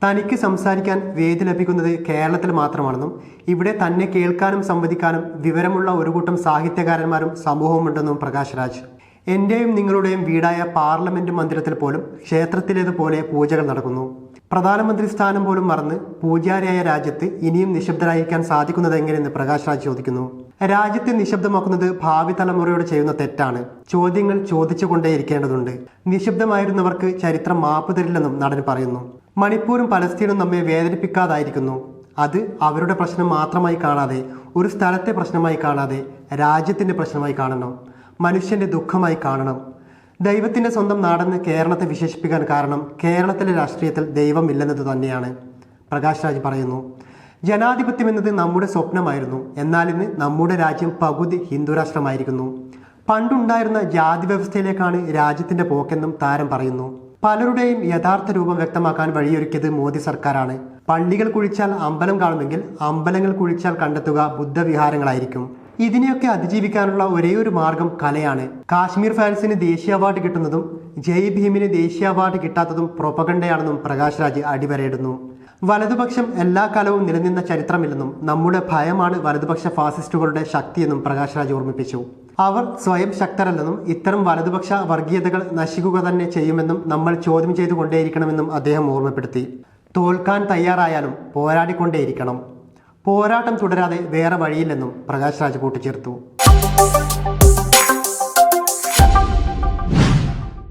തനിക്ക് സംസാരിക്കാൻ വേദി ലഭിക്കുന്നത് കേരളത്തിൽ മാത്രമാണെന്നും ഇവിടെ തന്നെ കേൾക്കാനും സംവദിക്കാനും വിവരമുള്ള ഒരു കൂട്ടം സാഹിത്യകാരന്മാരും സമൂഹവുമുണ്ടെന്നും പ്രകാശ് രാജ്. എന്റെയും നിങ്ങളുടെയും വീടായ പാർലമെന്റ് മന്ദിരത്തിൽ പോലും ക്ഷേത്രത്തിലേതുപോലെ പൂജകൾ നടക്കുന്നു. പ്രധാനമന്ത്രി സ്ഥാനം പോലും മറന്ന് പൂജാരിയായ രാജ്യത്ത് ഇനിയും നിശബ്ദരായിരിക്കാൻ സാധിക്കുന്നത് എങ്ങനെയെന്ന് പ്രകാശ് രാജ് ചോദിക്കുന്നു. രാജ്യത്തെ നിശബ്ദമാക്കുന്നത് ഭാവി തലമുറയോട് ചെയ്യുന്ന തെറ്റാണ്. ചോദ്യങ്ങൾ ചോദിച്ചുകൊണ്ടേയിരിക്കേണ്ടതുണ്ട്. നിശബ്ദമായിരുന്നവർക്ക് ചരിത്രം മാപ്പ് തരില്ലെന്നും നടൻ പറയുന്നു. മണിപ്പൂരും പലസ്തീനും നമ്മെ വേദനിപ്പിക്കാതായിരിക്കുന്നു. അത് അവരുടെ പ്രശ്നം മാത്രമായി കാണാതെ, ഒരു സ്ഥലത്തെ പ്രശ്നമായി കാണാതെ, രാജ്യത്തിന്റെ പ്രശ്നമായി കാണണം. മനുഷ്യന്റെ ദുഃഖമായി കാണണം. ദൈവത്തിന്റെ സ്വന്തം നാടെന്ന് കേരളത്തെ വിശേഷിപ്പിക്കാൻ കാരണം കേരളത്തിലെ രാഷ്ട്രീയത്തിൽ ദൈവമില്ലെന്നത് തന്നെയാണ്. പ്രകാശ് രാജ് പറയുന്നു. ജനാധിപത്യം എന്നത് നമ്മുടെ സ്വപ്നമായിരുന്നു. എന്നാൽ ഇന്ന് നമ്മുടെ രാജ്യം പകുതി ഹിന്ദുരാഷ്ട്രമായിരിക്കുന്നു. പണ്ടുണ്ടായിരുന്ന ജാതി വ്യവസ്ഥയിലേക്കാണ് രാജ്യത്തിന്റെ പോക്കെന്നും താരം പറയുന്നു. പലരുടെയും യഥാർത്ഥ രൂപം വ്യക്തമാക്കാൻ വഴിയൊരുക്കിയത് മോദി സർക്കാരാണ്. പള്ളികൾ കുഴിച്ചാൽ അമ്പലം കാണുമെങ്കിൽ അമ്പലങ്ങൾ കുഴിച്ചാൽ കണ്ടെത്തുക ബുദ്ധവിഹാരങ്ങളായിരിക്കും. ഇതിനെയൊക്കെ അതിജീവിക്കാനുള്ള ഒരേയൊരു മാർഗം കലയാണ്. കാശ്മീർ ഫയൽസിന് ദേശീയ അവാർഡ് കിട്ടുന്നതും ജയ് ഭീമിന് ദേശീയ അവാർഡ് കിട്ടാത്തതും പ്രൊപ്പഗണ്ടയാണെന്നും പ്രകാശ് രാജ് അടിവരയിടുന്നു. വലതുപക്ഷം എല്ലാ കാലവും നിലനിന്ന ചരിത്രമില്ലെന്നും നമ്മുടെ ഭയമാണ് വലതുപക്ഷ ഫാസിസ്റ്റുകളുടെ ശക്തിയെന്നും പ്രകാശ് രാജ് ഓർമ്മിപ്പിച്ചു. അവർ സ്വയം ശക്തരല്ലെന്നും ഇത്തരം വലതുപക്ഷ വർഗീയതകൾ നശിക്കുക തന്നെ ചെയ്യുമെന്നും നമ്മൾ ചോദ്യം ചെയ്തുകൊണ്ടേയിരിക്കണമെന്നും അദ്ദേഹം ഓർമ്മപ്പെടുത്തി. തോൽക്കാൻ തയ്യാറായാലും പോരാടിക്കൊണ്ടേയിരിക്കണം. പോരാട്ടം തുടരാതെ വേറെ വഴിയില്ലെന്നും പ്രകാശ് രാജ് കൂട്ടിച്ചേർത്തു.